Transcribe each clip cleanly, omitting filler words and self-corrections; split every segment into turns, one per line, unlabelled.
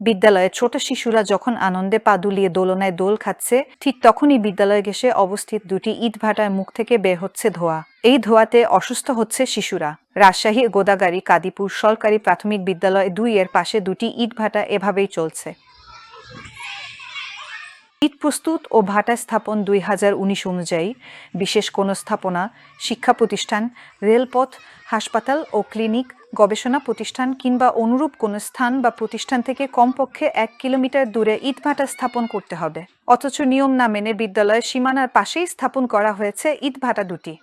বিদ্যালয়ে ছোট শিশুরা যখন আনন্দে পা দুলিয়ে দোলনায় দোল খাচ্ছে, ঠিক তখনই বিদ্যালয়ে ঘেঁষে অবস্থিত দুটি ইটভাটার মুখ থেকে বের হচ্ছে ধোঁয়া। এই ধোঁয়াতে অসুস্থ হচ্ছে শিশুরা। রাজশাহী গোদাগাড়ী কাদিপুর সরকারি প্রাথমিক বিদ্যালয় 2 এর পাশে দুটি ইটভাটা এভাবেই চলছে। ইট প্রস্তুত ও ভাটা স্থাপন 2019 অনুযায়ী বিশেষ কোনো স্থাপনা, শিক্ষা প্রতিষ্ঠান, রেলপথ, হাসপাতাল ও ক্লিনিক, গবেষণা প্রতিষ্ঠান কিংবা অনুরূপ কোনো স্থান বা প্রতিষ্ঠান থেকে কমপক্ষে 1 কিলোমিটার দূরে ইটভাটা স্থাপন করতে হবে। অথচ নিয়ম না মেনে বিদ্যালয়ের সীমানার পাশেই স্থাপন করা হয়েছে ইটভাটা দুটি।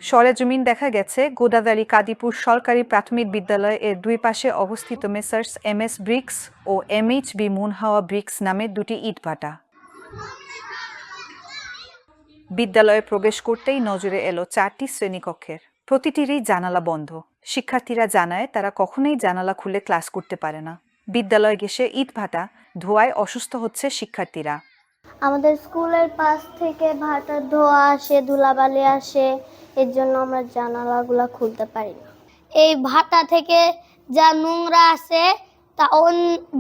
সরেজমিন দেখা গেছে গোদাগাড়ী কাদিপুর সরকারি প্রাথমিক বিদ্যালয় এর দুই পাশে অবস্থিত মেসার্স MS ব্রিক্স ও MHB মুনহাওয়া ব্রিক্স নামে দুটি ইটভাটা। বিদ্যালয়ে প্রবেশ করতেই নজরে এলো 4টি শ্রেণীকক্ষের। প্রতিটিরই জানালা বন্ধ। শিক্ষার্থীরা জানায় তারা কখনোই জানালা খুলে ক্লাস করতে পারে না। বিদ্যালয়ে ঘেঁষে ইটভাটা, ধোঁয়ায় অসুস্থ হচ্ছে শিক্ষার্থীরা।
আমাদের স্কুলের পাশ থেকে ভাটার ধোঁয়া আসে, ধুলাবালি আসে, এর জন্য আমরা জানালাগুলো খুলতে পারি না। এই ভাটা থেকে যা নোংরা আসে তা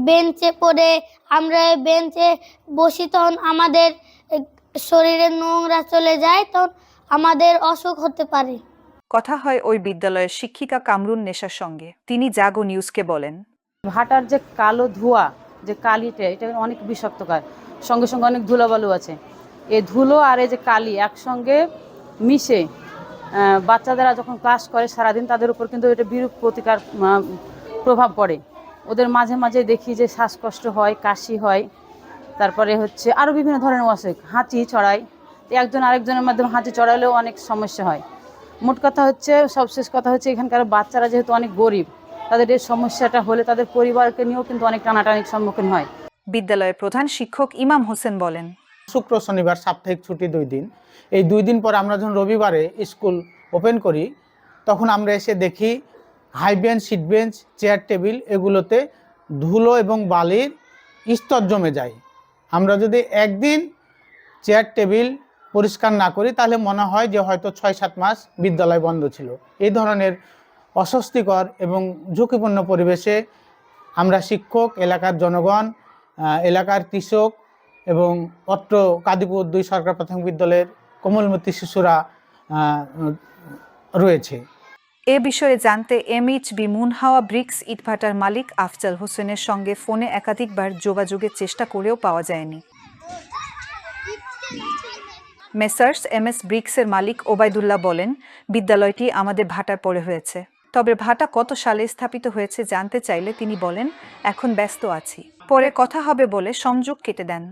বেঞ্চে পড়ে আমরা বেঞ্চে বসি, তখন আমাদের শরীরে নোংরা চলে যায়, তখন আমাদের অসুখ হতে পারে।
কথা হয় ওই বিদ্যালয়ের শিক্ষিকা কামরুন নেশার সঙ্গে। তিনি জাগো নিউজকে বলেন,
ভাটার যে কালো ধোঁয়া, যে কালিটা, এটা অনেক বিষাক্তকর। সঙ্গে সঙ্গে অনেক ধুলাবালু আছে। এই ধুলো আর এই যে কালি একসঙ্গে মিশে বাচ্চাদেরা যখন ক্লাস করে সারাদিন, তাদের উপর কিন্তু এটা বিরূপ প্রতিকার প্রভাব পড়ে। ওদের মাঝে মাঝে দেখি যে শ্বাসকষ্ট হয়, কাশি হয়, তারপরে হচ্ছে আরও বিভিন্ন ধরনের অসুখ, হাঁচি চড়ায়। একজন আরেকজনের মাধ্যমে হাঁচি চড়ালেও অনেক সমস্যা হয়। মোট কথা হচ্ছে, সবশেষ কথা হচ্ছে, এখানকার বাচ্চারা যেহেতু অনেক গরিব, তাদের এই সমস্যাটা হলে তাদের পরিবারকে নিয়েও কিন্তু অনেক টানাটানির সম্মুখীন হয়।
বিদ্যালয়ের প্রধান শিক্ষক ইমাম হোসেন বলেন,
শুক্র শনিবার সাপ্তাহিক ছুটি 2 দিন। এই 2 দিন পর আমরা যখন রবিবারে স্কুল ওপেন করি, তখন আমরা এসে দেখি high bench, seat bench, chair table এগুলোতে ধুলো এবং বালির স্তর জমে যায়। আমরা যদি একদিন চেয়ার টেবিল পরিষ্কার না করি, তাহলে মনে হয় যে হয়তো 6-7 মাস বিদ্যালয় বন্ধ ছিল। এই ধরনের অস্বস্তিকর এবং ঝুঁকিপূর্ণ পরিবেশে আমরা শিক্ষক, এলাকার জনগণ, এলাকার কৃষক এবং অত্র কাদিপুর 2 সরকারি প্রাথমিক বিদ্যালয়ের কোমলমতি শিশুরা রয়েছে।
এ বিষয়ে জানতে MHB মুনহাওয়া ব্রিক্স ইটভাটার মালিক আফজাল হোসেনের সঙ্গে ফোনে একাধিকবার যোগাযোগের চেষ্টা করেও পাওয়া যায়নি। মেসার্স MS ব্রিক্সের মালিক ওবায়দুল্লাহ বলেন, বিদ্যালয়টি আমাদের ভাটার পরে হয়েছে। তবে ভাটা কত সালে স্থাপিত হয়েছে জানতে চাইলে তিনি বলেন, এখন ব্যস্ত আছি, পরে কথা হবে বলে সংযোগ কেটে দেন।